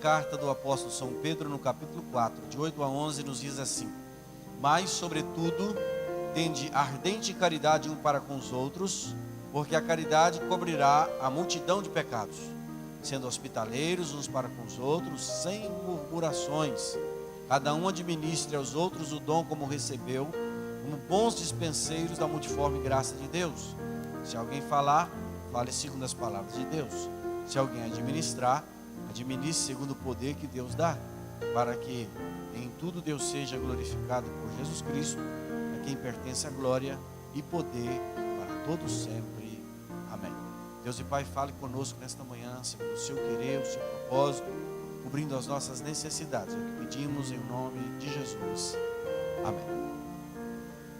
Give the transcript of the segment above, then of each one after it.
carta do apóstolo São Pedro, no capítulo 4, de 8 a 11, nos diz assim: Mas, sobretudo, tende ardente caridade um para com os outros, porque a caridade cobrirá a multidão de pecados, sendo hospitaleiros uns para com os outros, sem murmurações. Cada um administre aos outros o dom como recebeu, como bons dispenseiros da multiforme graça de Deus. Se alguém falar, fale segundo as palavras de Deus. Se alguém administrar, administre segundo o poder que Deus dá, para que em tudo Deus seja glorificado por Jesus Cristo, a quem pertence a glória e poder para todos sempre. Amém. Deus e Pai, fale conosco nesta manhã, segundo o seu querer, o seu propósito, cobrindo as nossas necessidades. É o que pedimos em nome de Jesus. Amém.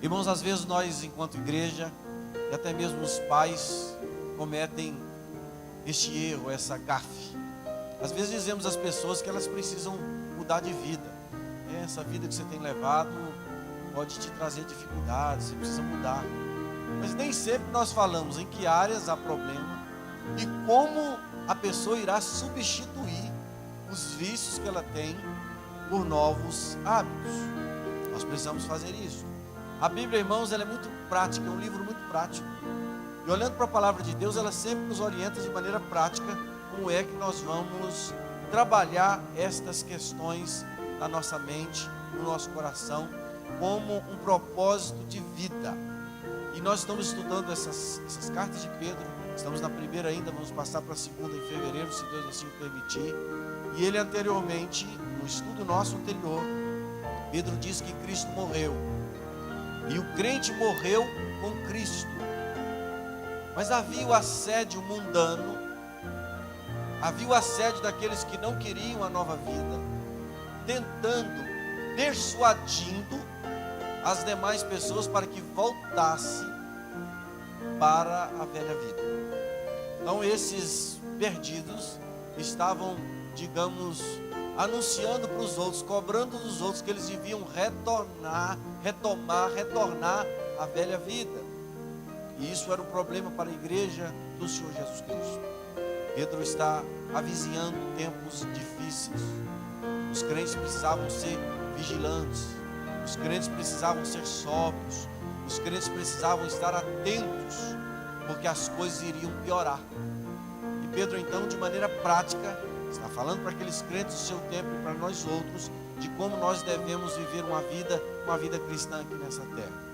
Irmãos, às vezes nós, enquanto igreja, e até mesmo os pais, cometem este erro, essa gafe. Às vezes dizemos às pessoas que elas precisam mudar de vida. Essa vida que você tem levado pode te trazer dificuldades, você precisa mudar. Mas nem sempre nós falamos em que áreas há problema e como a pessoa irá substituir os vícios que ela tem por novos hábitos. Nós precisamos fazer isso. A Bíblia, irmãos, ela é muito prática, é um livro muito prático. E olhando para a palavra de Deus, ela sempre nos orienta de maneira prática como é que nós vamos trabalhar estas questões na nossa mente, no nosso coração, como um propósito de vida. E nós estamos estudando essas cartas de Pedro. Estamos na primeira ainda, vamos passar para a segunda em fevereiro, se Deus assim o permitir. E ele anteriormente, no estudo nosso anterior, Pedro diz que Cristo morreu. E o crente morreu com Cristo. Mas havia o assédio mundano, havia o assédio daqueles que não queriam a nova vida, tentando, persuadindo as demais pessoas para que voltasse para a velha vida. Então esses perdidos estavam, digamos, anunciando para os outros, cobrando dos outros que eles deviam retornar à velha vida. E isso era um problema para a igreja do Senhor Jesus Cristo. Pedro está avizinhando tempos difíceis. Os crentes precisavam ser vigilantes. Os crentes precisavam ser sóbrios. Os crentes precisavam estar atentos, porque as coisas iriam piorar. E Pedro, então, de maneira prática, está falando para aqueles crentes do seu tempo e para nós outros, de como nós devemos viver uma vida cristã aqui nessa terra.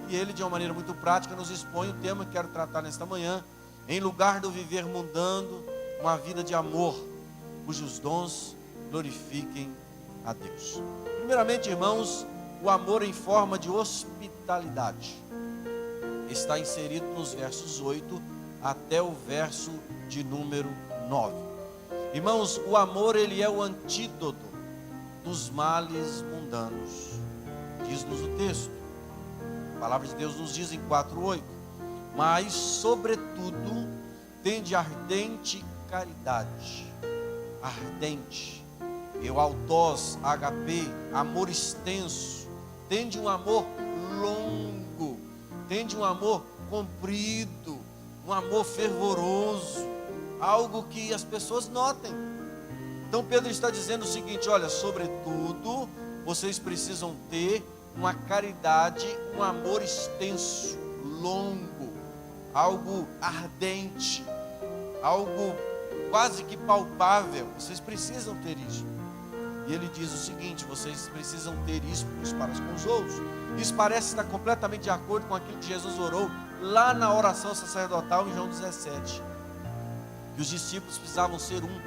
E ele, de uma maneira muito prática, nos expõe o tema que quero tratar nesta manhã: em lugar do viver mundando, uma vida de amor, cujos dons glorifiquem a Deus. Primeiramente, irmãos, o amor em forma de hospitalidade está inserido nos versos 8 até o verso de número 9. Irmãos, o amor, ele é o antídoto dos males mundanos, diz-nos o texto. A palavra de Deus nos diz em 4:8: Mas, sobretudo, tende ardente caridade. Ardente. Eutós, HP, amor extenso. Tende um amor longo. Tende um amor comprido. Um amor fervoroso. Algo que as pessoas notem. Então Pedro está dizendo o seguinte: olha, sobretudo, vocês precisam ter uma caridade, um amor extenso, longo, algo ardente, algo quase que palpável. Vocês precisam ter isso. E ele diz o seguinte: vocês precisam ter isso uns para com os outros. Isso parece estar completamente de acordo com aquilo que Jesus orou lá na oração sacerdotal em João 17, que os discípulos precisavam ser um,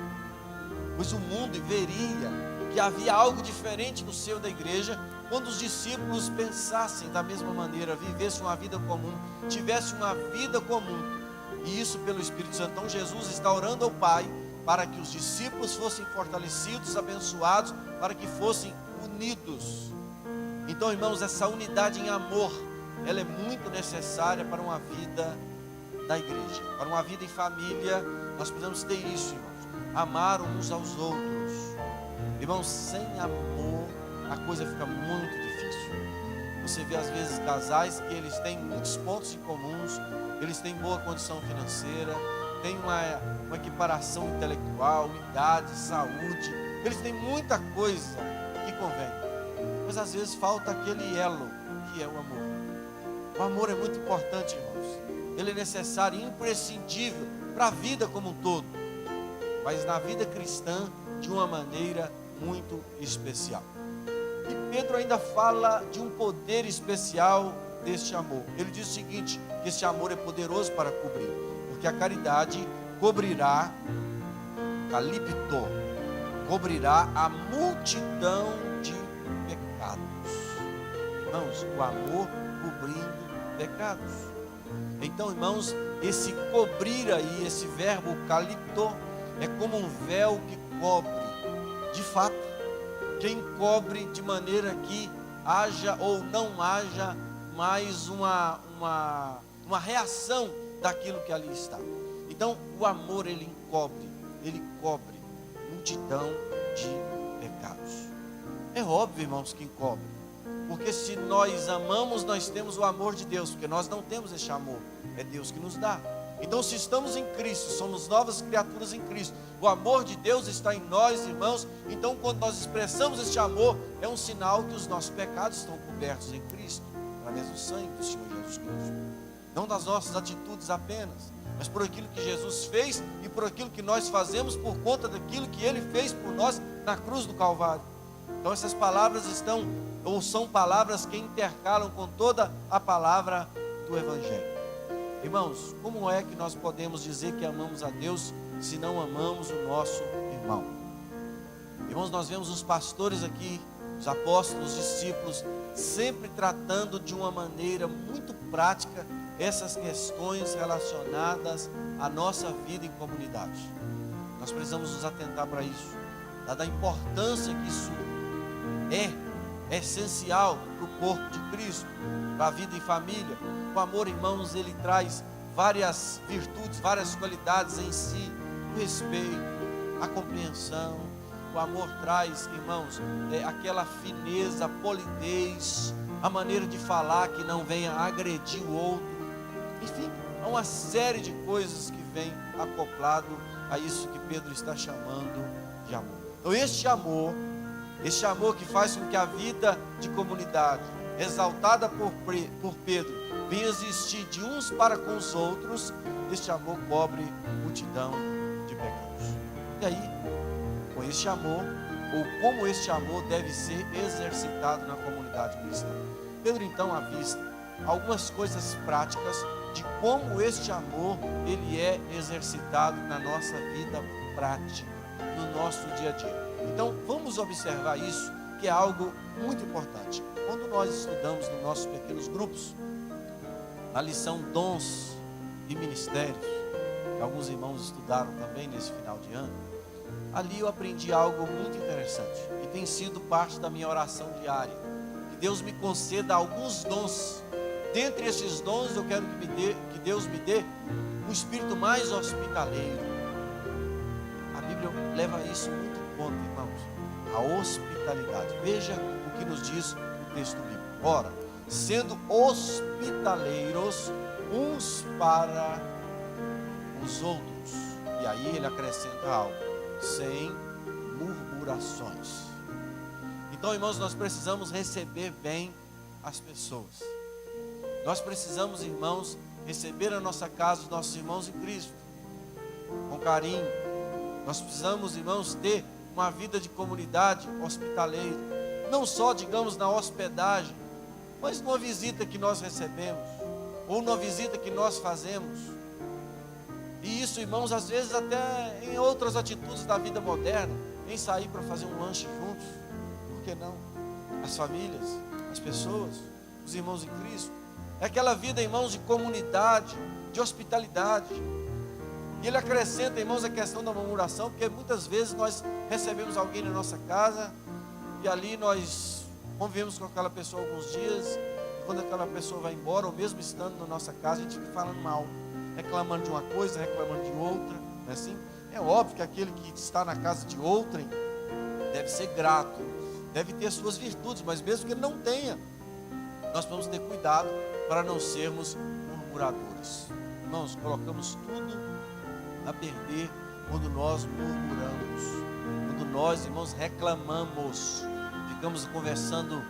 pois o mundo veria que havia algo diferente no seio da igreja quando os discípulos pensassem da mesma maneira, vivessem uma vida comum, tivessem uma vida comum. E isso pelo Espírito Santo. Então Jesus está orando ao Pai para que os discípulos fossem fortalecidos, abençoados, para que fossem unidos. Então, irmãos, essa unidade em amor, ela é muito necessária para uma vida da igreja, para uma vida em família. Nós precisamos ter isso, irmãos, amar uns aos outros. Irmãos, sem amor a coisa fica muito difícil. Você vê às vezes casais que eles têm muitos pontos em comuns, eles têm boa condição financeira, têm uma equiparação intelectual, idade, saúde, eles têm muita coisa que convém, mas às vezes falta aquele elo que é o amor. O amor é muito importante, irmãos. Ele é necessário e imprescindível para a vida como um todo, mas na vida cristã de uma maneira muito especial. E Pedro ainda fala de um poder especial deste amor. Ele diz o seguinte, que este amor é poderoso para cobrir, porque a caridade cobrirá, calipto, cobrirá a multidão de pecados. Irmãos, o amor cobrindo pecados. Então, irmãos, esse cobrir aí, esse verbo calipto, é como um véu que cobre, de fato, que encobre de maneira que haja ou não haja mais uma reação daquilo que ali está. Então, o amor, ele cobre multidão de pecados. É óbvio, irmãos, que encobre, porque se nós amamos, nós temos o amor de Deus, porque nós não temos esse amor, é Deus que nos dá. Então, se estamos em Cristo, somos novas criaturas em Cristo, o amor de Deus está em nós, irmãos. Então, quando nós expressamos este amor, é um sinal que os nossos pecados estão cobertos em Cristo, através do sangue do Senhor Jesus Cristo. Não das nossas atitudes apenas, mas por aquilo que Jesus fez e por aquilo que nós fazemos por conta daquilo que Ele fez por nós na cruz do Calvário. Então, essas palavras são palavras que intercalam com toda a palavra do Evangelho. Irmãos, como é que nós podemos dizer que amamos a Deus se não amamos o nosso irmão? Irmãos, nós vemos os pastores aqui, os apóstolos, os discípulos, sempre tratando de uma maneira muito prática essas questões relacionadas à nossa vida em comunidade. Nós precisamos nos atentar para isso, dada a importância que isso é essencial para o corpo de Cristo, para a vida em família. O amor, irmãos, ele traz várias virtudes, várias qualidades em si: o respeito, a compreensão. O amor traz, irmãos, aquela fineza, a polidez, a maneira de falar que não venha agredir o outro. Enfim, há uma série de coisas que vem acoplado a isso que Pedro está chamando de amor. Então, este amor que faz com que a vida de comunidade, exaltada por Pedro, venha existir de uns para com os outros, este amor cobre multidão de pecados. E aí, com este amor, ou como este amor deve ser exercitado na comunidade cristã. Pedro então avista algumas coisas práticas de como este amor ele é exercitado na nossa vida prática, no nosso dia a dia. Então vamos observar isso, que é algo muito importante. Quando nós estudamos nos nossos pequenos grupos, na lição Dons e Ministérios, que alguns irmãos estudaram também nesse final de ano, ali eu aprendi algo muito interessante, e tem sido parte da minha oração diária, que Deus me conceda alguns dons. Dentre esses dons eu quero que Deus me dê um espírito mais hospitaleiro. A Bíblia leva isso muito em conta, irmãos, a hospitalidade. Veja o que nos diz o texto bíblico. Ora, sendo hospitaleiros uns para os outros. E aí ele acrescenta algo: sem murmurações. Então, irmãos, nós precisamos receber bem as pessoas. Nós precisamos, irmãos, receber na nossa casa os nossos irmãos em Cristo com carinho. Nós precisamos, irmãos, ter uma vida de comunidade hospitaleira, não só, digamos, na hospedagem, mas numa visita que nós recebemos, ou numa visita que nós fazemos. E isso, irmãos, às vezes até em outras atitudes da vida moderna, em sair para fazer um lanche juntos. Por que não? As famílias, as pessoas, os irmãos em Cristo. É aquela vida, irmãos, de comunidade, de hospitalidade. E ele acrescenta, irmãos, a questão da murmuração, porque muitas vezes nós recebemos alguém na nossa casa, e ali nós convivemos com aquela pessoa alguns dias, e quando aquela pessoa vai embora, ou mesmo estando na nossa casa, a gente fica falando mal, reclamando de uma coisa, reclamando de outra, não é assim? É óbvio que aquele que está na casa de outrem deve ser grato, deve ter suas virtudes, mas mesmo que ele não tenha, nós vamos ter cuidado para não sermos murmuradores. Irmãos, colocamos tudo a perder quando nós murmuramos. quando nós, irmãos, reclamamos, ficamos conversando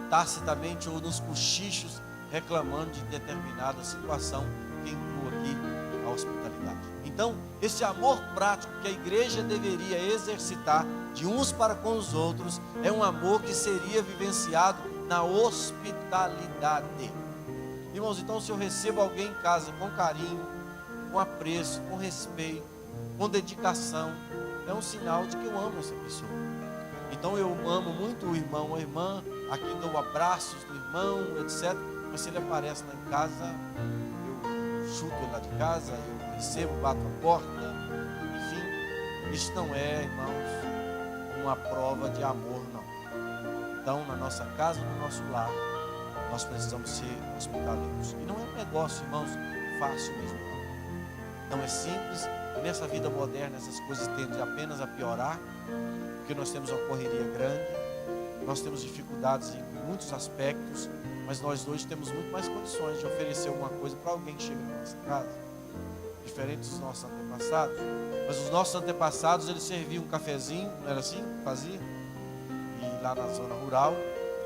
tacitamente ou nos cochichos, reclamando de determinada situação que inclui aqui a hospitalidade. Então, esse amor prático que a igreja deveria exercitar de uns para com os outros, é um amor que seria vivenciado na hospitalidade. Irmãos, então se eu recebo alguém em casa com carinho, com apreço, com respeito, com dedicação, é um sinal de que eu amo essa pessoa. Então eu amo muito o irmão ou a irmã, aqui dou abraços do irmão, etc. Mas se ele aparece lá em casa, eu chuto ele lá de casa, eu recebo, bato a porta, enfim, isso não é, irmãos, uma prova de amor, não. Então, na nossa casa, no nosso lar, nós precisamos ser hospitaleiros. E não é um negócio, irmãos, fácil mesmo, não. Não é simples. Nessa vida moderna, essas coisas tendem apenas a piorar, porque nós temos uma correria grande, nós temos dificuldades em muitos aspectos, mas nós hoje temos muito mais condições de oferecer alguma coisa para alguém que chega na nossa casa, diferente dos nossos antepassados. Mas os nossos antepassados, eles serviam um cafezinho, não era assim? Fazia. E lá na zona rural,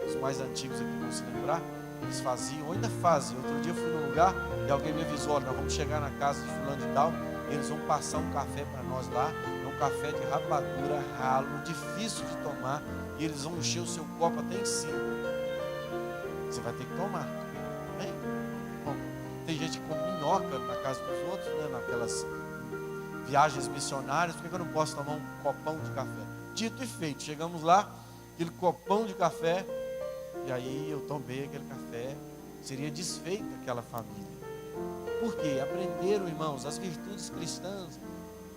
os mais antigos aqui vão se lembrar, eles faziam, ou ainda fazem. Outro dia eu fui num lugar e alguém me avisou: olha, nós vamos chegar na casa de fulano de tal, e eles vão passar um café para nós lá. É um café de rapadura, ralo, difícil de tomar, e eles vão encher o seu copo até em cima. Você vai ter que tomar. Bem, bom, tem gente que come minhoca na casa dos outros, né, naquelas viagens missionárias. Por que eu não posso tomar um copão de café? Dito e feito, chegamos lá, aquele copão de café, e aí eu tomei aquele café, seria desfeita aquela família. Por quê? Aprenderam, irmãos, as virtudes cristãs.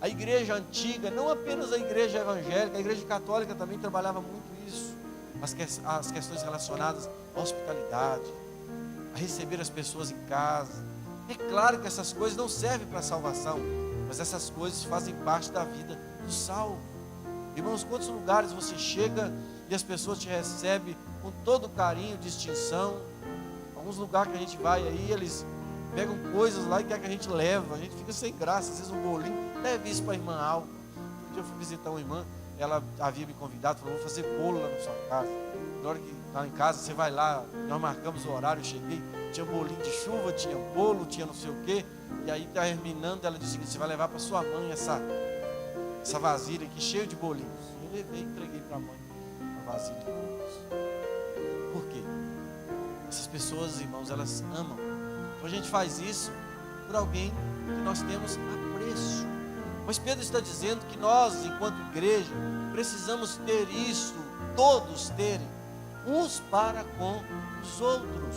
A igreja antiga, não apenas a igreja evangélica, a igreja católica também trabalhava muito isso. As questões relacionadas à hospitalidade, a receber as pessoas em casa. É claro que essas coisas não servem para a salvação, mas essas coisas fazem parte da vida do salvo. Irmãos, quantos lugares você chega e as pessoas te recebem com todo carinho, distinção. Alguns lugares que a gente vai aí, eles pegam coisas lá e querem que a gente leva. A gente fica sem graça, às vezes um bolinho. Leve isso para a irmã Alva. Um dia eu fui visitar uma irmã, ela havia me convidado, falou: vou fazer bolo lá na sua casa. Na hora que está em casa, você vai lá, nós marcamos o horário, eu cheguei, tinha bolinho de chuva, tinha bolo, tinha não sei o quê. E aí terminando, ela disse: você vai levar para sua mãe essa vasilha aqui cheia de bolinhos. Eu levei e entreguei para a mãe a vasilha de bolinhos. Por quê? Essas pessoas, irmãos, elas amam. Então a gente faz isso por alguém que nós temos apreço. Mas Pedro está dizendo que nós, enquanto igreja, precisamos ter isso, todos terem, uns para com os outros.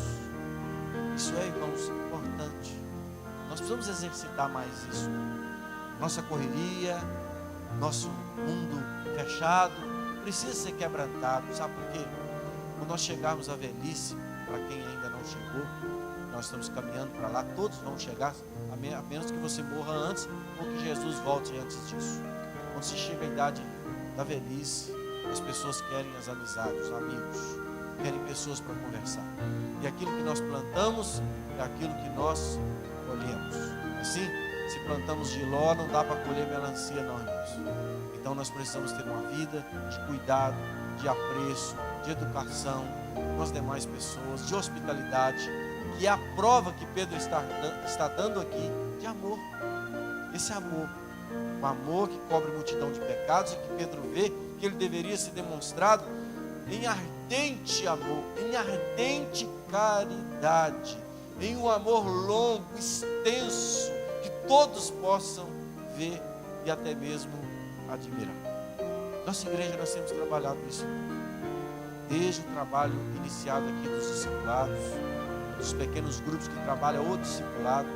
Isso é, irmãos, importante. Nós precisamos exercitar mais isso. Nossa correria, nosso mundo fechado, precisa ser quebrantado. Sabe por quê? Quando nós chegarmos à velhice, para quem ainda não chegou, nós estamos caminhando para lá, todos vão chegar, a menos que você morra antes, ou que Jesus volte antes disso. Quando se chega à idade da velhice, as pessoas querem as amizades, os amigos, querem pessoas para conversar. E aquilo que nós plantamos é aquilo que nós colhemos. Assim, se plantamos giló, não dá para colher melancia, não, irmãos. Então nós precisamos ter uma vida de cuidado, de apreço, de educação com as demais pessoas, de hospitalidade, que é a prova que Pedro está dando aqui de amor. Esse amor, o amor que cobre multidão de pecados, e que Pedro vê que ele deveria ser demonstrado em ardente amor, em ardente caridade, em um amor longo, extenso, que todos possam ver e até mesmo admirar. Nossa igreja, nós temos trabalhado isso desde o trabalho iniciado aqui dos discipulados, dos pequenos grupos que trabalham o discipulado.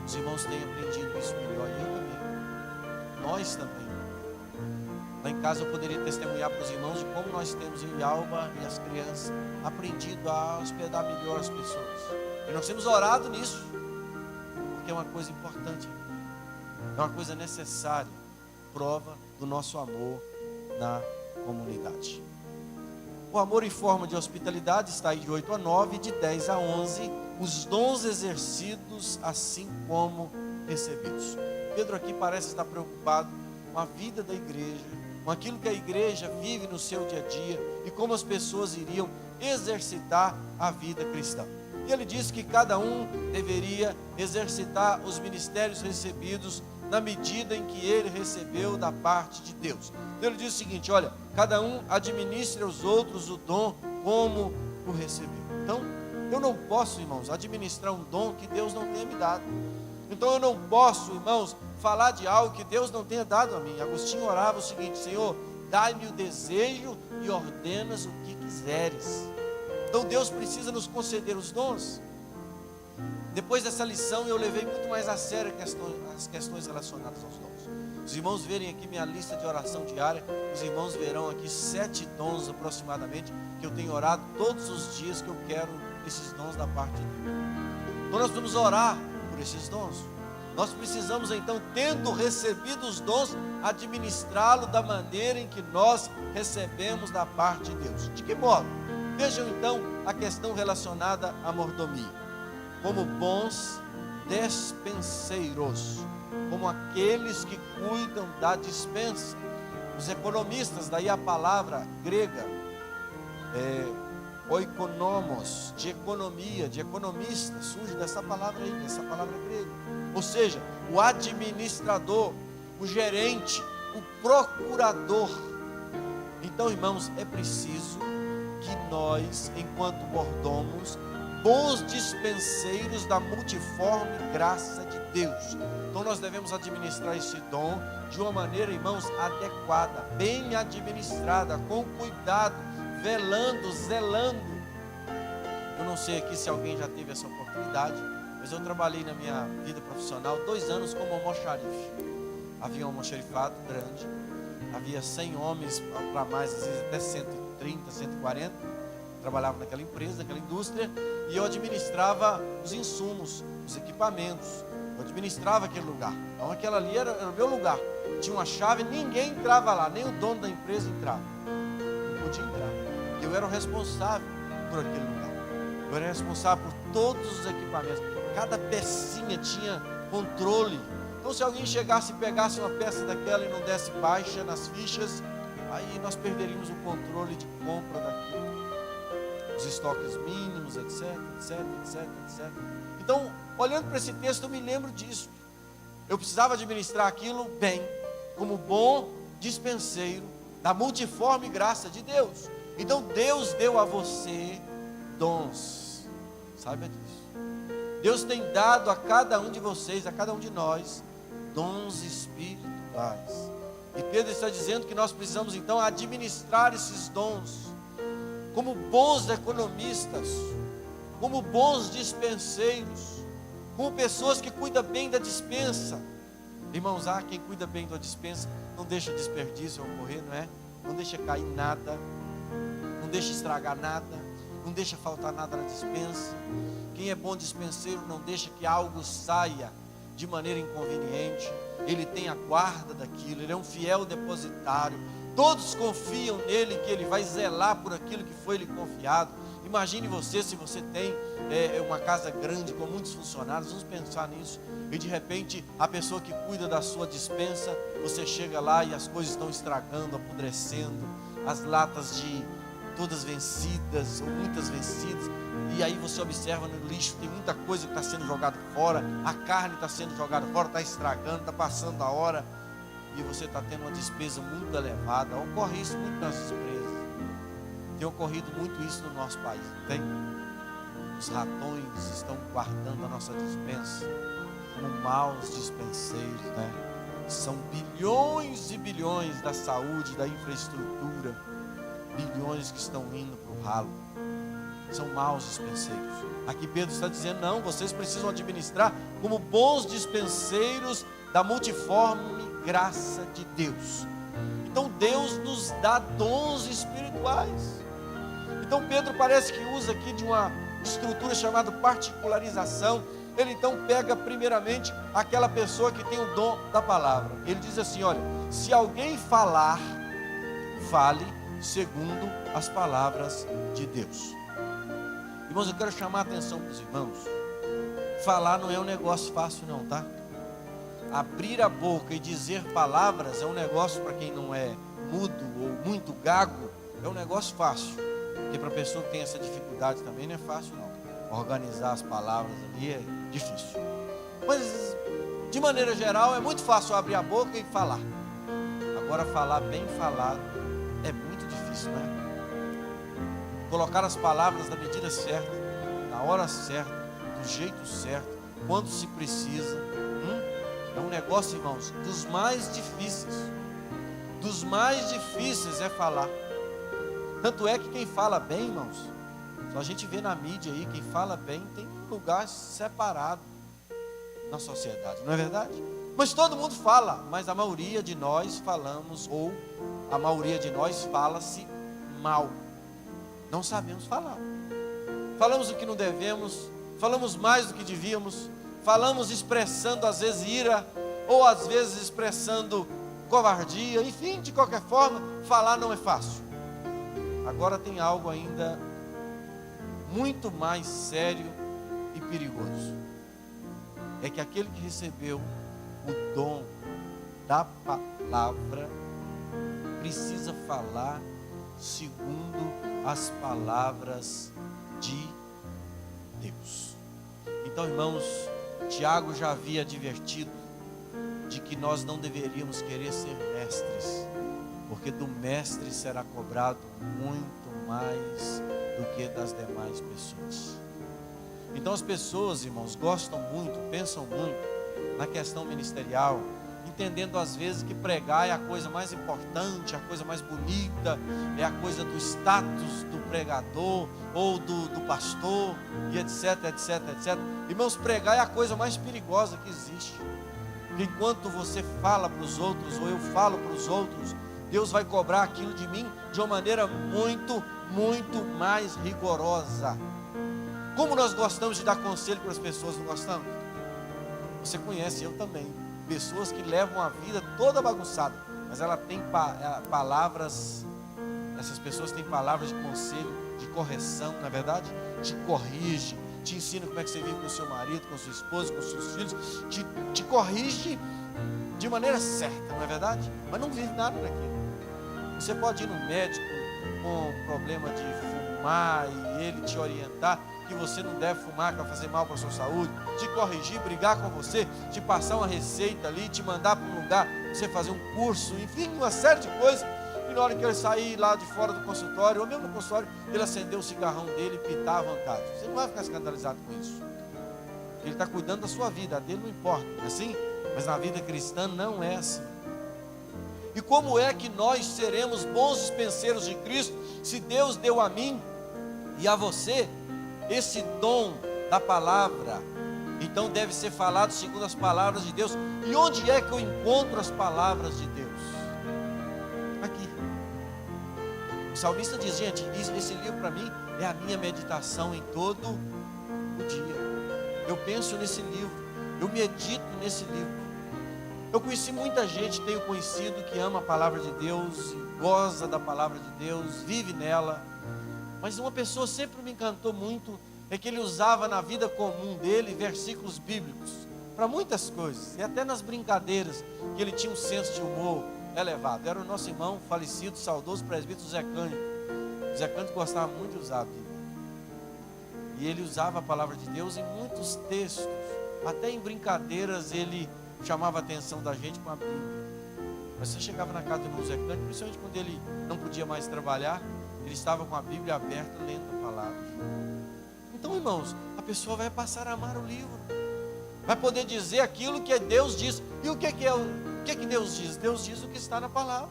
Os irmãos têm aprendido isso melhor, e eu também, nós também. Lá em casa eu poderia testemunhar para os irmãos de como nós temos, eu e Alba e as crianças, aprendido a hospedar melhor as pessoas. E nós temos orado nisso, porque é uma coisa importante, é uma coisa necessária, prova do nosso amor na comunidade. O amor em forma de hospitalidade está aí de 8 a 9, de 10 a 11, os dons exercidos assim como recebidos. Pedro aqui parece estar preocupado com a vida da igreja, com aquilo que a igreja vive no seu dia a dia e como as pessoas iriam exercitar a vida cristã. E ele disse que cada um deveria exercitar os ministérios recebidos na medida em que ele recebeu da parte de Deus. Então ele diz o seguinte: olha, cada um administre aos outros o dom como o recebeu. Então, eu não posso, irmãos, administrar um dom que Deus não tenha me dado. Então eu não posso, irmãos, falar de algo que Deus não tenha dado a mim. Agostinho orava o seguinte: Senhor, dai-me o desejo e ordenas o que quiseres. Então Deus precisa nos conceder os dons. Depois dessa lição eu levei muito mais a sério as questões relacionadas aos dons. Os irmãos verem aqui minha lista de oração diária, os irmãos verão aqui 7 dons aproximadamente, que eu tenho orado todos os dias, que eu quero esses dons da parte de Deus. Então nós vamos orar por esses dons. Nós precisamos então, tendo recebido os dons, administrá-lo da maneira em que nós recebemos da parte de Deus. De que modo? Vejam então a questão relacionada à mordomia. Como bons despenseiros, como aqueles que cuidam da dispensa. Os economistas, daí a palavra grega oikonomos, de economia, de economista, surge dessa palavra aí, dessa palavra grega. Ou seja, o administrador, o gerente, o procurador. Então, irmãos, é preciso que nós, enquanto mordomos, bons dispenseiros da multiforme graça de Deus. Então nós devemos administrar esse dom de uma maneira, irmãos, adequada, bem administrada, com cuidado, velando, zelando. Eu não sei aqui se alguém já teve essa oportunidade, mas eu trabalhei na minha vida profissional 2 anos como almoxarife. Havia um almoxarifado grande, havia 100 homens para mais, às vezes até 130, 140. Trabalhava naquela empresa, naquela indústria, e eu administrava os insumos, os equipamentos. Eu administrava aquele lugar. Então aquela ali era o meu lugar. Tinha uma chave, ninguém entrava lá, nem o dono da empresa entrava. Não podia entrar. Eu era o responsável por aquele lugar. Eu era responsável por todos os equipamentos. Cada pecinha tinha controle. Então se alguém chegasse e pegasse uma peça daquela e não desse baixa nas fichas, aí nós perderíamos o controle de compra daquilo. Os estoques mínimos, etc, etc, etc, etc. Então, olhando para esse texto, eu me lembro disso. Eu precisava administrar aquilo bem, como bom dispenseiro da multiforme graça de Deus. Então, Deus deu a você dons. Saiba disso. Deus tem dado a cada um de vocês, a cada um de nós, dons espirituais. E Pedro está dizendo que nós precisamos, então, administrar esses dons como bons economistas, como bons dispenseiros, como pessoas que cuidam bem da dispensa. Irmãos, quem cuida bem da dispensa não deixa desperdício ocorrer, não é? Não deixa cair nada, não deixa estragar nada, não deixa faltar nada na dispensa. Quem é bom dispenseiro não deixa que algo saia de maneira inconveniente. Ele tem a guarda daquilo, ele é um fiel depositário. Todos confiam nele, que ele vai zelar por aquilo que foi lhe confiado. Imagine você, se você tem uma casa grande com muitos funcionários, vamos pensar nisso. E de repente, a pessoa que cuida da sua dispensa, você chega lá e as coisas estão estragando, apodrecendo, as latas todas vencidas, ou muitas vencidas. E aí você observa no lixo, tem muita coisa que está sendo jogada fora, a carne está sendo jogada fora, está estragando, está passando a hora. E você está tendo uma despesa muito elevada. Ocorre isso muito nas empresas. Tem ocorrido muito isso no nosso país, não tem? Os ratões estão guardando a nossa dispensa como maus dispenseiros, né? São bilhões e bilhões da saúde, da infraestrutura, bilhões que estão indo para o ralo. São maus dispenseiros. Aqui Pedro está dizendo, não, vocês precisam administrar como bons dispenseiros da multiforme graça de Deus. Então Deus nos dá dons espirituais. Então Pedro parece que usa aqui de uma estrutura chamada particularização. Ele então pega primeiramente aquela pessoa que tem o dom da palavra. Ele diz assim, olha, se alguém falar, fale segundo as palavras de Deus. Irmãos, eu quero chamar a atenção dos irmãos. Falar não é um negócio fácil não, tá? abrir a boca e dizer palavras é um negócio para quem não é mudo ou muito gago, é um negócio fácil. Porque para a pessoa que tem essa dificuldade também não é fácil não. Organizar as palavras ali é difícil. Mas de maneira geral é muito fácil abrir a boca e falar. Agora falar bem falado é muito difícil, né? Colocar as palavras na medida certa, na hora certa, do jeito certo, quando se precisa. É um negócio, irmãos, dos mais difíceis. Dos mais difíceis é falar. Tanto é que quem fala bem, irmãos, só a gente vê na mídia aí, quem fala bem tem um lugar separado na sociedade, não é verdade? Mas todo mundo fala, mas a maioria de nós falamos, ou a maioria de nós fala-se mal. Não sabemos falar. Falamos o que não devemos, falamos mais do que devíamos, falamos expressando às vezes ira, ou às vezes expressando covardia, enfim, de qualquer forma, falar não é fácil. Agora tem algo ainda muito mais sério e perigoso. É que aquele que recebeu o dom da palavra precisa falar segundo as palavras de Deus. Então, irmãos, Tiago já havia advertido de que nós não deveríamos querer ser mestres, porque do mestre será cobrado muito mais do que das demais pessoas. Então as pessoas, irmãos, gostam muito, pensam muito na questão ministerial, entendendo às vezes que pregar é a coisa mais importante, a coisa mais bonita, é a coisa do status do pregador ou do pastor, e etc, etc, etc. Irmãos, pregar é a coisa mais perigosa que existe. Enquanto você fala para os outros, ou eu falo para os outros, Deus vai cobrar aquilo de mim de uma maneira muito, muito mais rigorosa. Como nós gostamos de dar conselho para as pessoas, não gostamos? Você conhece, eu também, pessoas que levam a vida toda bagunçada, mas ela tem palavras, essas pessoas têm palavras de conselho, de correção, não é verdade? Te corrige, te ensina como é que você vive com o seu marido, com a sua esposa, com os seus filhos, te corrige de maneira certa, não é verdade? Mas não vive nada daquilo. Você pode ir no médico com problema de fumar e ele te orientar que você não deve fumar, que vai fazer mal para a sua saúde, te corrigir, brigar com você, te passar uma receita ali, te mandar para um lugar, você fazer um curso, enfim, uma série de coisas. E na hora que ele sair lá de fora do consultório, ou mesmo no consultório, ele acender o cigarrão dele e pitar à vontade. Você não vai ficar escandalizado com isso. Ele está cuidando da sua vida, a dele não importa, não é assim? Mas na vida cristã não é assim. E como é que nós seremos bons dispenseiros de Cristo, se Deus deu a mim e a você esse dom da palavra? Então deve ser falado segundo as palavras de Deus. E onde é que eu encontro as palavras de Deus? Aqui. O salmista diz, gente, esse livro para mim é a minha meditação em todo o dia. Eu penso nesse livro, eu medito nesse livro. Eu conheci muita gente, tenho conhecido, que ama a palavra de Deus, goza da palavra de Deus, vive nela. Mas uma pessoa sempre me encantou muito, é que ele usava na vida comum dele versículos bíblicos para muitas coisas, e até nas brincadeiras, que ele tinha um senso de humor elevado. Era o nosso irmão falecido, saudoso presbítero Zé Cândido. O Zé Cândido gostava muito de usar a Bíblia, e ele usava a palavra de Deus em muitos textos, até em brincadeiras ele chamava a atenção da gente com a Bíblia. Mas você chegava na casa do irmão Zé Cândido, principalmente quando ele não podia mais trabalhar, ele estava com a Bíblia aberta, lendo a palavra. Então, irmãos, a pessoa vai passar a amar o livro, vai poder dizer aquilo que Deus diz. E o que que Deus diz? Deus diz o que está na palavra.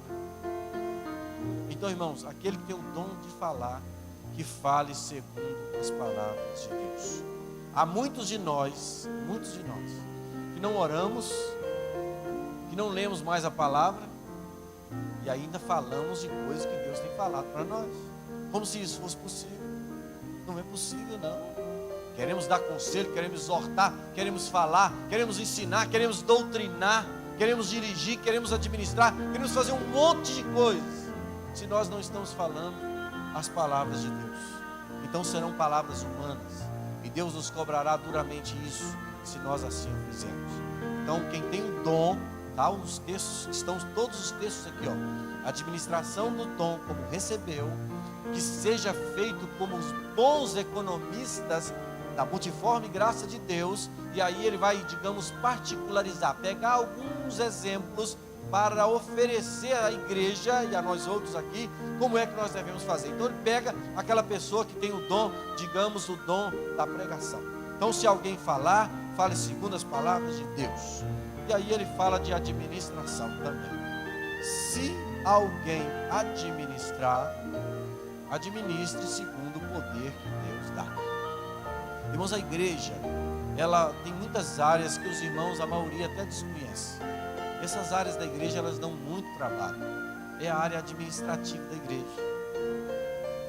Então, irmãos, aquele que tem o dom de falar, que fale segundo as palavras de Deus. Há muitos de nós, que não oramos, que não lemos mais a palavra, e ainda falamos de coisas que Deus tem falado para nós, como se isso fosse possível. Não é possível, não. Queremos dar conselho, queremos exortar, queremos falar, queremos ensinar, queremos doutrinar, queremos dirigir, queremos administrar, queremos fazer um monte de coisas, se nós não estamos falando as palavras de Deus. Então serão palavras humanas, E Deus nos cobrará duramente isso, se nós assim o fizermos. Então, quem tem o dom, tá? Os textos, estão todos os textos aqui, ó. Administração do dom, como recebeu, que seja feito como os bons economistas da multiforme graça de Deus. E aí ele vai, digamos, particularizar, pegar alguns exemplos para oferecer à igreja e a nós outros aqui, como é que nós devemos fazer. Então ele pega aquela pessoa que tem o dom, digamos, o dom da pregação. Então, se alguém falar, fale segundo as palavras de Deus. E aí ele fala de administração também. Se alguém administrar, administre segundo o poder que Deus dá. Irmãos, a igreja, ela tem muitas áreas que os irmãos, a maioria até desconhece. Essas áreas da igreja, elas dão muito trabalho. É a área administrativa da igreja.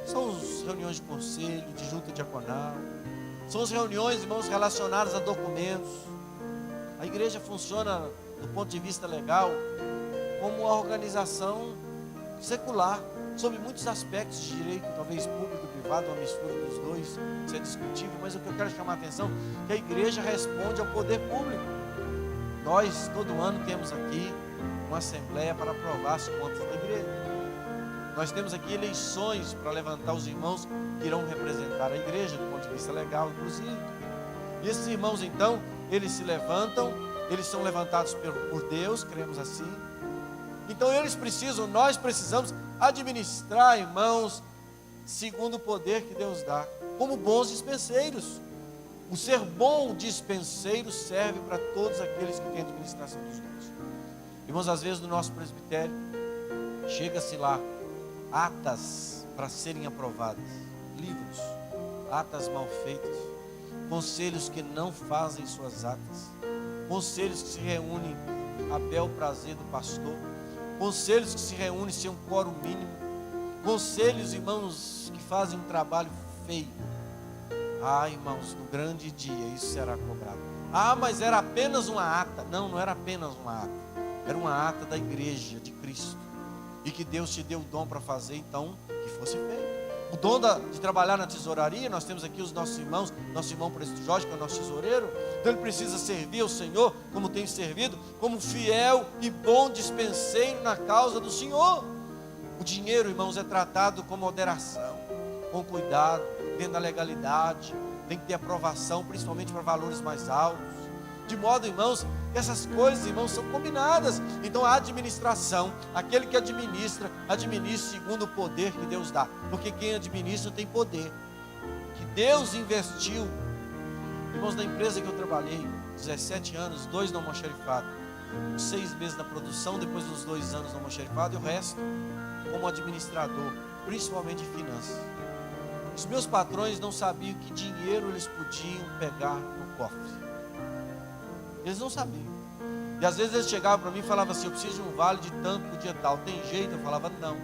São as reuniões de conselho, de junta diaconal. São as reuniões, irmãos, relacionadas a documentos. A igreja funciona, do ponto de vista legal, como uma organização secular, sobre muitos aspectos de direito, talvez público e privado, uma mistura dos dois, isso é discutível, mas o que eu quero chamar a atenção é que a igreja responde ao poder público. Nós, todo ano, temos aqui uma assembleia para aprovar as contas da igreja. Nós temos aqui eleições para levantar os irmãos que irão representar a igreja, do ponto de vista legal, inclusive. E esses irmãos, então, eles se levantam, eles são levantados por Deus, cremos assim. Então nós precisamos administrar, irmãos, segundo o poder que Deus dá, como bons dispenseiros. O ser bom dispenseiro serve para todos aqueles que têm administração dos dons. Irmãos, às vezes no nosso presbitério, chega-se lá, atas para serem aprovadas, livros, atas mal feitas, conselhos que não fazem suas atas, conselhos que se reúnem a bel prazer do pastor, conselhos que se reúnem sem um quórum mínimo, conselhos, irmãos, que fazem um trabalho feio. Ah, irmãos, no grande dia isso será cobrado. Ah, mas era apenas uma ata. Não, não era apenas uma ata. Era uma ata da igreja de Cristo. E que Deus te deu o dom para fazer, então, que fosse feito. O dom de trabalhar na tesouraria, nós temos aqui os nossos irmãos, nosso irmão Presidente Jorge, que é o nosso tesoureiro. Então ele precisa servir ao Senhor, como tem servido, como fiel e bom dispenseiro na causa do Senhor. O dinheiro, irmãos, é tratado com moderação, com cuidado, dentro da legalidade. Tem que ter aprovação, principalmente para valores mais altos. De modo, irmãos, que essas coisas, irmãos, são combinadas. Então a administração, aquele que administra, administra segundo o poder que Deus dá. Porque quem administra tem poder, que Deus investiu. Irmãos, na empresa que eu trabalhei, 17 anos, 2 no almoxarifado, 6 meses na produção, depois dos 2 anos no almoxarifado, e o resto como administrador, principalmente em finanças. Os meus patrões não sabiam que dinheiro eles podiam pegar no cofre. Eles não sabiam. E às vezes eles chegavam para mim e falavam assim: eu preciso de um vale de tanto por dia tal. Tem jeito? Eu falava não.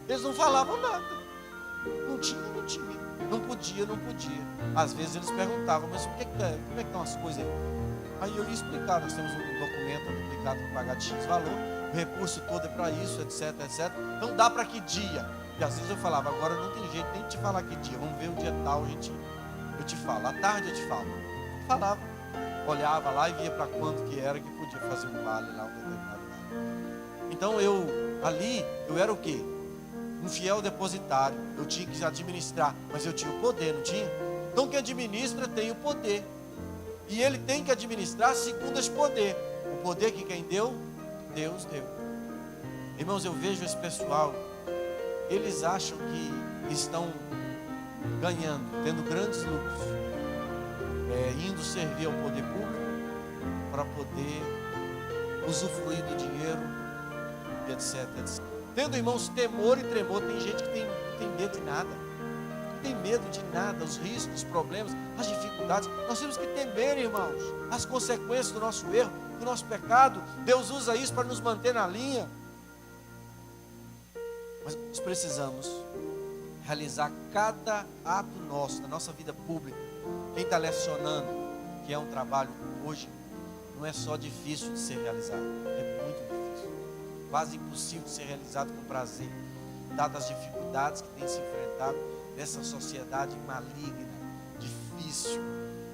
Eles não falavam nada. Não tinha. Não podia. Às vezes eles perguntavam: mas o que é? Como é que estão as coisas aí? Aí eu ia explicar: nós temos um documento duplicado para pagar de X valor, o recurso todo é para isso, etc. Então dá para que dia? E às vezes eu falava: agora não tem jeito nem de te falar que dia, vamos ver o dia tal, eu te falo, à tarde eu te falo. Falava, olhava lá e via para quanto que era que podia fazer um vale lá, um determinado vale. Então eu era o quê? Um fiel depositário. Eu tinha que administrar, mas eu tinha o poder, não tinha? Então quem administra tem o poder, e ele tem que administrar segundo esse poder. O poder que quem deu? Deus deu. Irmãos, eu vejo esse pessoal, eles acham que estão ganhando, tendo grandes lucros, indo servir ao poder público para poder usufruir do dinheiro, etc. Tendo, irmãos, temor e tremor. Tem gente que tem medo de nada, não tem medo de nada, os riscos, os problemas, as dificuldades. Nós temos que temer, irmãos, as consequências do nosso erro, do nosso pecado. Deus usa isso para nos manter na linha. Mas nós precisamos realizar cada ato nosso, na nossa vida pública. Quem está lecionando, que é um trabalho hoje, não é só difícil de ser realizado, é muito difícil, quase impossível de ser realizado com prazer, dadas as dificuldades que tem se enfrentado nessa sociedade maligna, de vício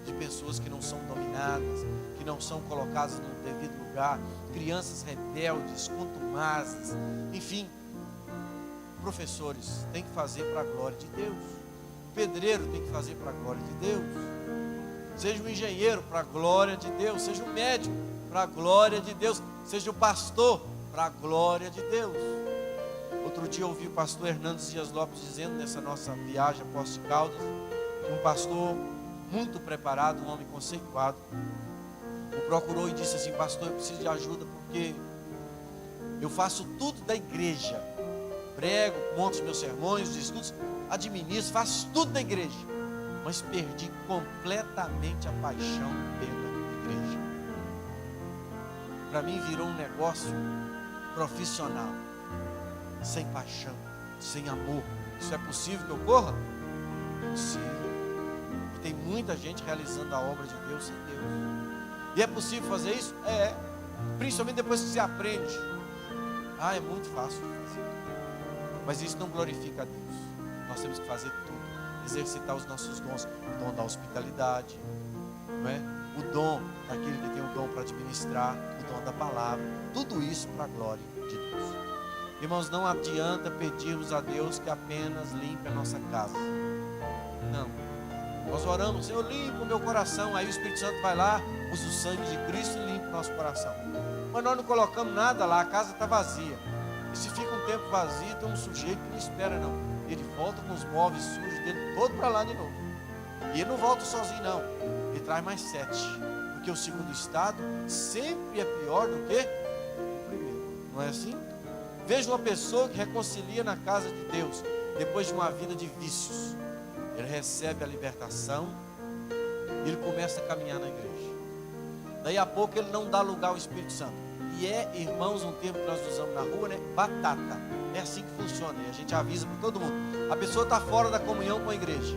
de pessoas que não são dominadas, que não são colocadas no devido lugar, crianças rebeldes, contumazes, enfim. Professores têm que fazer para a glória de Deus, o pedreiro tem que fazer para a glória de Deus, seja o engenheiro para a glória de Deus, seja o médico para a glória de Deus, seja o pastor para a glória de Deus. Outro dia eu ouvi o pastor Hernandes Dias Lopes dizendo, nessa nossa viagem a Poços de Caldas, que um pastor muito preparado, um homem conceituado, o procurou e disse assim: pastor, eu preciso de ajuda porque eu faço tudo da igreja, prego, monto os meus sermões, os estudos, administro, faço tudo da igreja, mas perdi completamente a paixão pela igreja. Para mim virou um negócio profissional, sem paixão, sem amor. Isso é possível que ocorra? Possível. E tem muita gente realizando a obra de Deus sem Deus. E é possível fazer isso? É. Principalmente depois que se aprende. É muito fácil de fazer. Mas isso não glorifica a Deus. Nós temos que fazer tudo. Exercitar os nossos dons. O dom da hospitalidade, não é? O dom daquele que tem o dom para administrar, o dom da palavra. Tudo isso para a glória de Deus. Irmãos, não adianta pedirmos a Deus que apenas limpe a nossa casa. Não. Nós oramos: Senhor, limpa o meu coração. Aí o Espírito Santo vai lá, usa o sangue de Cristo e limpa o nosso coração. Mas nós não colocamos nada lá, a casa está vazia. E se fica um tempo vazio, tem um sujeito que não espera não. Ele volta com os móveis sujos dele todo para lá de novo. E ele não volta sozinho não. Ele traz mais 7. Porque o segundo estado sempre é pior do que o primeiro. Não é assim? Veja uma pessoa que reconcilia na casa de Deus, depois de uma vida de vícios. Ele recebe a libertação e ele começa a caminhar na igreja. Daí a pouco ele não dá lugar ao Espírito Santo. E irmãos, um termo que nós usamos na rua, né? Batata. É assim que funciona. E a gente avisa para todo mundo. A pessoa está fora da comunhão com a igreja.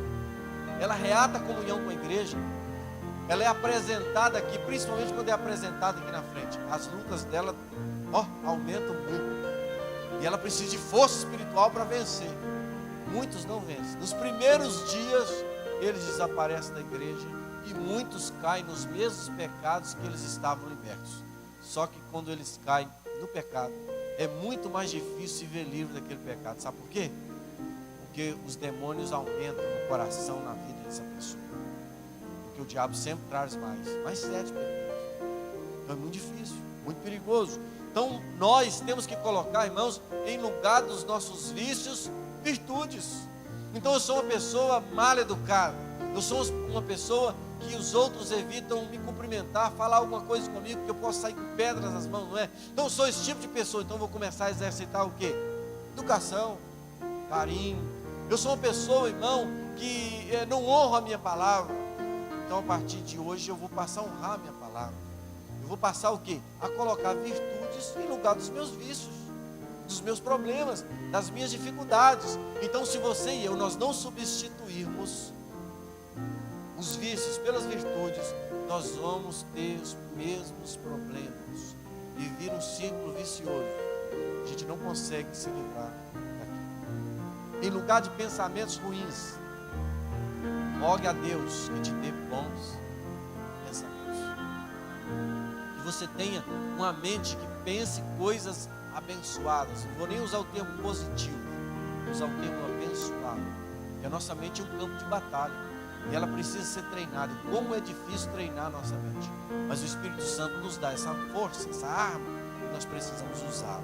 Ela reata a comunhão com a igreja. Ela é apresentada aqui, principalmente quando é apresentada aqui na frente. As lutas dela, aumentam muito. E ela precisa de força espiritual para vencer. Muitos não vencem. Nos primeiros dias, eles desaparecem da igreja. E muitos caem nos mesmos pecados que eles estavam libertos. Só que quando eles caem no pecado, é muito mais difícil se ver livre daquele pecado. Sabe por quê? Porque os demônios aumentam no coração, na vida dessa pessoa. Porque o diabo sempre traz mais 7 pecados. Então é muito difícil, muito perigoso. Então nós temos que colocar, irmãos, em lugar dos nossos vícios, virtudes. Então eu sou uma pessoa mal educada. Eu sou uma pessoa que os outros evitam me cumprimentar, falar alguma coisa comigo, porque eu posso sair com pedras nas mãos, não é? Então eu sou esse tipo de pessoa. Então eu vou começar a exercitar o quê? Educação, carinho. Eu sou uma pessoa, irmão, que não honro a minha palavra. Então a partir de hoje eu vou passar a honrar a minha palavra. Eu vou passar o quê? A colocar virtudes em lugar dos meus vícios, dos meus problemas, das minhas dificuldades. Então se você e eu, nós não substituirmos os vícios pelas virtudes, nós vamos ter os mesmos problemas e vir um ciclo vicioso. A gente não consegue se livrar daqui. Em lugar de pensamentos ruins, rogue a Deus que te dê bons pensamentos. Que você tenha uma mente que pense coisas abençoadas. Não vou nem usar o termo positivo, vou usar o termo abençoado. Porque a nossa mente é um campo de batalha. E ela precisa ser treinada. E como é difícil treinar a nossa mente. Mas o Espírito Santo nos dá essa força, essa arma, e nós precisamos usá-la.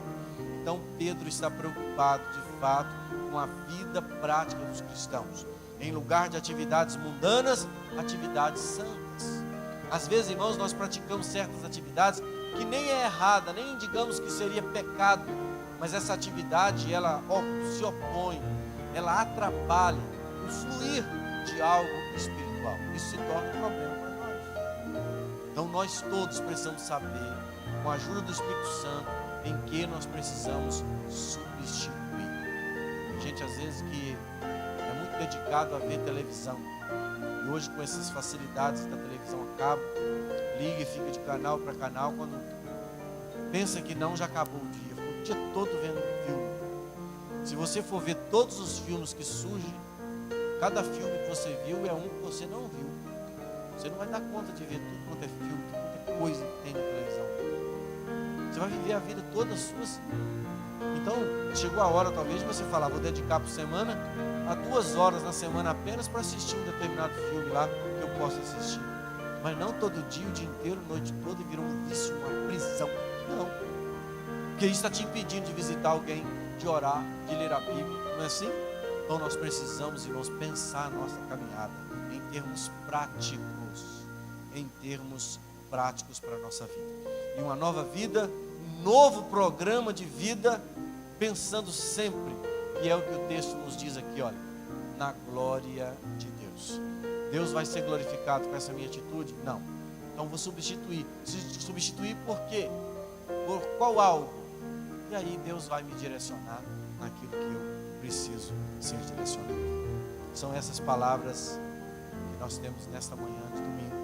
Então Pedro está preocupado de fato com a vida prática dos cristãos. Em lugar de atividades mundanas, atividades santas. Às vezes, irmãos, nós praticamos certas atividades que nem é errada, nem digamos que seria pecado. Mas essa atividade, ela se opõe, ela atrapalha o fluir de algo espiritual. Isso se torna um problema para nós. Então nós todos precisamos saber, com a ajuda do Espírito Santo, em que nós precisamos substituir. Tem gente às vezes que é muito dedicado a ver televisão. E hoje com essas facilidades da televisão a cabo, liga e fica de canal para canal, quando pensa que não, já acabou o dia. Ficou o dia todo vendo filme. Se você for ver todos os filmes que surgem, Cada filme que você viu é um que você não viu. Você não vai dar conta de ver tudo quanto é filme, tudo quanto é coisa que tem na televisão. Você vai viver a vida toda sua assim. Então, chegou a hora talvez de você falar, vou dedicar por semana a 2 horas na semana apenas para assistir um determinado filme lá que eu possa assistir. Mas não todo dia, o dia inteiro, a noite toda, e virou um vício, uma prisão. Não. Porque isso está te impedindo de visitar alguém, de orar, de ler a Bíblia. Não é assim? Então nós precisamos, irmãos, pensar a nossa caminhada em termos práticos. Em termos práticos para a nossa vida. E uma nova vida, um novo programa de vida, pensando sempre, que é o que o texto nos diz aqui, olha, na glória de Deus. Deus vai ser glorificado com essa minha atitude? Não. Então vou substituir. Substituir por quê? Por qual algo? E aí Deus vai me direcionar naquilo que eu preciso ser direcionado. São essas palavras que nós temos nesta manhã de domingo.